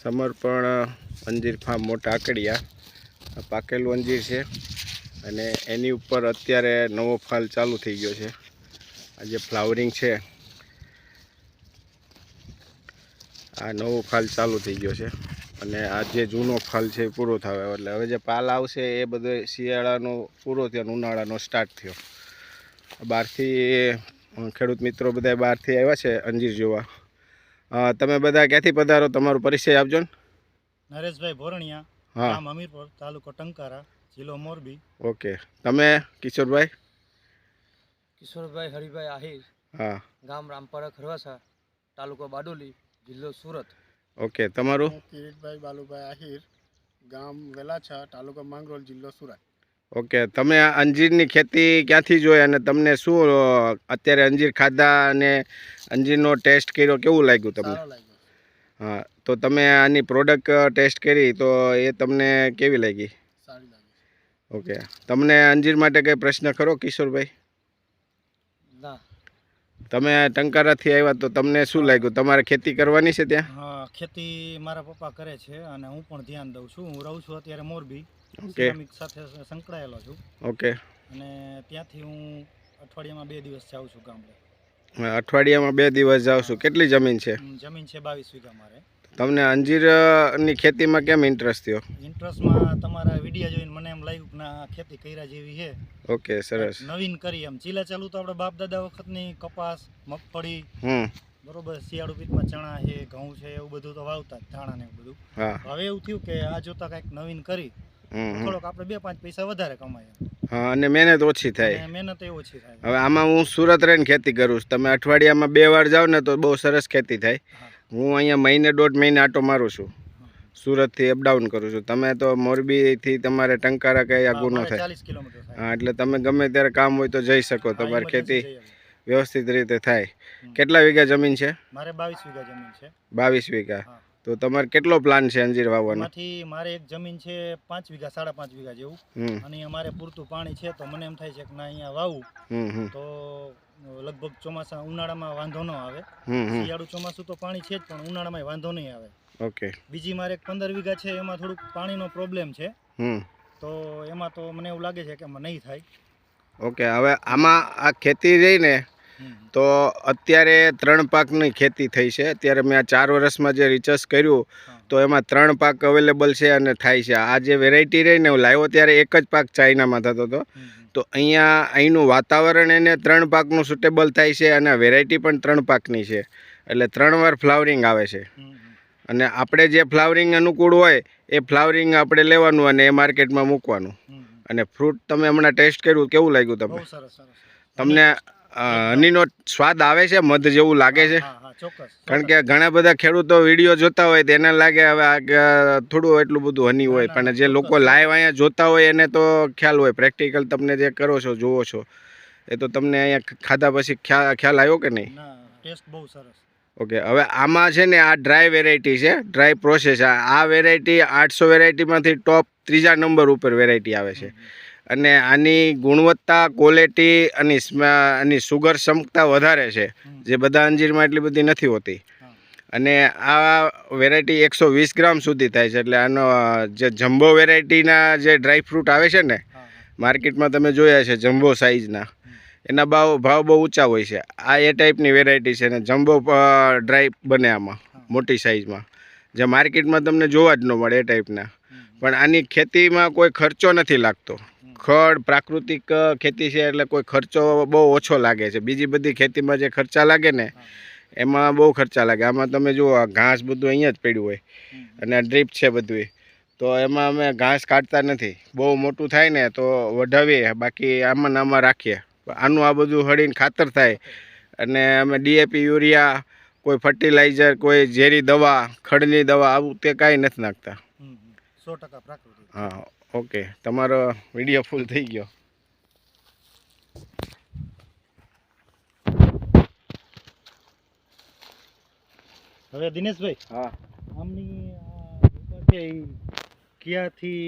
સમર્પણ અંજીર ફાર્મ મોટા આકડિયા પાકેલું અંજીર છે અને એની ઉપર અત્યારે નવો ફાલ ચાલુ થઈ ગયો છે. આ જે ફ્લાવરિંગ છે આ નવો ફાલ ચાલુ થઈ ગયો છે અને આ જે જૂનો ફાલ છે એ પૂરો થયો એટલે હવે જે પાલ આવશે એ બધો શિયાળાનો પૂરો થયો અને ઉનાળાનો સ્ટાર્ટ થયો. બહારથી ખેડૂત મિત્રો બધા બહારથી આવ્યા છે અંજીર જોવા. તમે બધા ક્યાંથી પધારો, તમારો પરિચય આપજો ને. નરેશભાઈ ભોરણિયા, ગામ અમીરપુર, તાલુકો ટંકારા, જિલ્લો મોરબી. ઓકે. તમે કિશોરભાઈ? કિશોરભાઈ હરિભાઈ આહિર, હા, ગામ રામપરા ખરવાસા, તાલુકો બારડોલી, જિલ્લો સુરત. ઓકે. તમારું? કિરીટભાઈ બાલુભાઈ આહિર, ગામ વેલાછા, તાલુકો માંગરોળ, જિલ્લો સુરત. ઓકે. તમે આ અંજીરની ખેતી ક્યાંથી જોઈ અને તમને શું અત્યારે અંજીર ખાધા અને અંજીરનો ટેસ્ટ કર્યો, કેવું લાગ્યું તમને? સારો લાગ્યો. હા, તો તમે આની પ્રોડક્ટ ટેસ્ટ કરી તો એ તમને કેવી લાગી? સારી લાગી. ઓકે. તમને અંજીર માટે કંઈ પ્રશ્ન ખરો કિશોરભાઈ? ના. તમે ટંકારાથી આવ્યા તો તમને શું લાગ્યું? તમારે ખેતી કરવાની છે ત્યાં? હા, ખેતી મારા પપ્પા કરે છે અને હું પણ ધ્યાન દઉં છું. હું રહું છું અત્યારે મોરબી, સિરામિક સાથે સંકળાયેલો છું. ઓકે. અને ત્યાંથી હું અઠવાડિયામાં 2 દિવસ જાઉં છું ગામડે. અઠવાડિયામાં 2 દિવસ જાવ છું. કેટલી જમીન છે? જમીન છે 22 વીઘા મારે. તમને અંજીરની ખેતીમાં કેમ ઇન્ટરેસ્ટ થયો? ઇન્ટરેસ્ટમાં તમારા વિડીયો જોઈને મને એમ લાગ્યું કે ના ખેતી કર્યા જેવી છે. ઓકે, સરસ. નવીન કરી એમ. ચીલા ચાલુ તો આપણે બાપ દાદા વખતની કપાસ, મગફળી, બરોબર, શિયાળુ પિકમાં ચણા છે, ઘઉં છે, એવું બધું તો વાવતા જ, ધાણા ને એવું બધું. હવે એવું થયું કે આ જોતા કંઈક નવીન કરી થોડોક આપણે 2-5 પૈસા વધારે કમાય. હા, અને મહેનત ઓછી થાય. મહેનત એ ઓછી થાય. હવે આમાં હું સુરત રહીને ખેતી કરું છું. તમે અઠવાડિયામાં 2 વાર જાઓ ને તો બહુ સરસ ખેતી થાય. હું અહીંયા મહિને 1.5 મહિને આટો મારું છું. સુરતથી અપડાઉન કરું છું. તમે તો મોરબીથી તમારે ટંકારા કંઈ આગું ન થાય. 40 કિલોમીટર થાય. હા, એટલે તમે ગમે ત્યારે કામ હોય તો જઈ શકો. તમારી ખેતી વ્યવસ્થિત રીતે થાય. કેટલા વીઘા જમીન છે? મારે 22 વીઘા જમીન છે. 22 વીઘા. તો તમારે કેટલો પ્લાન છે અંજીર વાવવાનો? એમાંથી મારે એક જમીન છે 5 વીઘા, 5.5 વીઘા જેવું, અને અમારે પૂરતું પાણી છે તો મને એમ થાય છે કે ના અહીંયા વાવું તો લગભગ ચોમાસા ઉનાળામાં વાંધો ન આવે. શિયાળુ ચોમાસું તો પાણી છે જ, પણ ઉનાળામાં વાંધો નહીં આવે. ઓકે. બીજી મારે એક 15 વીઘા છે, એમાં થોડુંક પાણીનો પ્રોબ્લેમ છે, તો એમાં તો મને એવું લાગે છે કે એમાં નહીં થાય. ઓકે. હવે આમાં આ ખેતી રહી ને તો અત્યારે 3 પાકની ખેતી થઈ છે. અત્યારે મેં આ 4 વર્ષમાં જે રિસર્ચ કર્યું તો એમાં 3 પાક અવેલેબલ છે અને થાય છે. આ જે વેરાયટી રહી ને હું લાવ્યો ત્યારે એક જ પાક ચાઇનામાં થતો હતો, તો અહીંનું વાતાવરણ એને 3 પાકનું સુટેબલ થાય છે અને વેરાયટી પણ 3 પાકની છે, એટલે 3 વાર ફ્લાવરિંગ આવે છે. અને આપણે જે ફ્લાવરિંગ અનુકૂળ હોય એ ફ્લાવરિંગ આપણે લેવાનું અને એ માર્કેટમાં મૂકવાનું. અને ફ્રૂટ તમે હમણાં ટેસ્ટ કર્યું, કેવું લાગ્યું તમને? બહુ સરસ. તમને હનીનો સ્વાદ આવે છે? મધ જેવું લાગે છે? કારણ કે ઘણા બધા ખેડૂતો વિડીયો જોતા હોય તો એને લાગે હવે થોડું એટલું બધું હની હોય, પણ જે લોકો લાઈવ અહીંયા જોતા હોય એને તો ખ્યાલ હોય. પ્રેક્ટિકલ તમને જે કરો છો, જુઓ છો, એ તો તમને અહીંયા ખાધા પછી ખ્યાલ આવ્યો કે નહીં? ટેસ્ટ બહુ સરસ. ઓકે. હવે આમાં છે ને આ ડ્રાય વેરાયટી છે, ડ્રાય પ્રોસેસ. આ વેરાયટી 800 વેરાયટીમાંથી ટોપ 3જા નંબર ઉપર વેરાયટી આવે છે. અને આની ગુણવત્તા, ક્વોલિટી અને આની સુગર ક્ષમતા વધારે છે, જે બધા અંજીરમાં એટલી બધી નથી હોતી. અને આ વેરાયટી 120 ગ્રામ સુધી થાય છે. એટલે આનો જે જમ્બો વેરાયટીના જે ડ્રાય ફ્રૂટ આવે છે ને માર્કેટમાં તમે જોયા છે જમ્બો સાઇઝના, એના ભાવ બહુ ઊંચા હોય છે. આ એ ટાઈપની વેરાયટી છે ને જમ્બો ડ્રાય બને આમાં મોટી સાઇઝમાં, જે માર્કેટમાં તમને જોવા જ ન મળે એ ટાઈપના. પણ આની ખેતીમાં કોઈ ખર્ચો નથી લાગતો. ખડ પ્રાકૃતિક ખેતી છે એટલે કોઈ ખર્ચો બહુ ઓછો લાગે છે. બીજી બધી ખેતીમાં જે ખર્ચા લાગે ને એમાં બહુ ખર્ચા લાગે. આમાં તમે જુઓ ઘાસ બધું અહીંયા જ પડ્યું હોય અને ડ્રીપ છે બધું, તો એમાં અમે ઘાસ કાઢતા નથી. બહુ મોટું થાય ને તો વઢાવીએ, બાકી આમાં ને આમાં રાખીએ. આનું આ બધું હળીને ખાતર થાય. અને અમે ડીએપી, યુરિયા, કોઈ ફર્ટિલાઇઝર, કોઈ ઝેરી દવા, ખડની દવા, આવું તે કાંઈ નથી નાખતા. 100% પ્રાકૃતિક. હા. ઓકે. તમારો વિડીયો ફૂલ થઈ ગયો. હવે દિનેશભાઈ, હા, આમની ક્યાંથી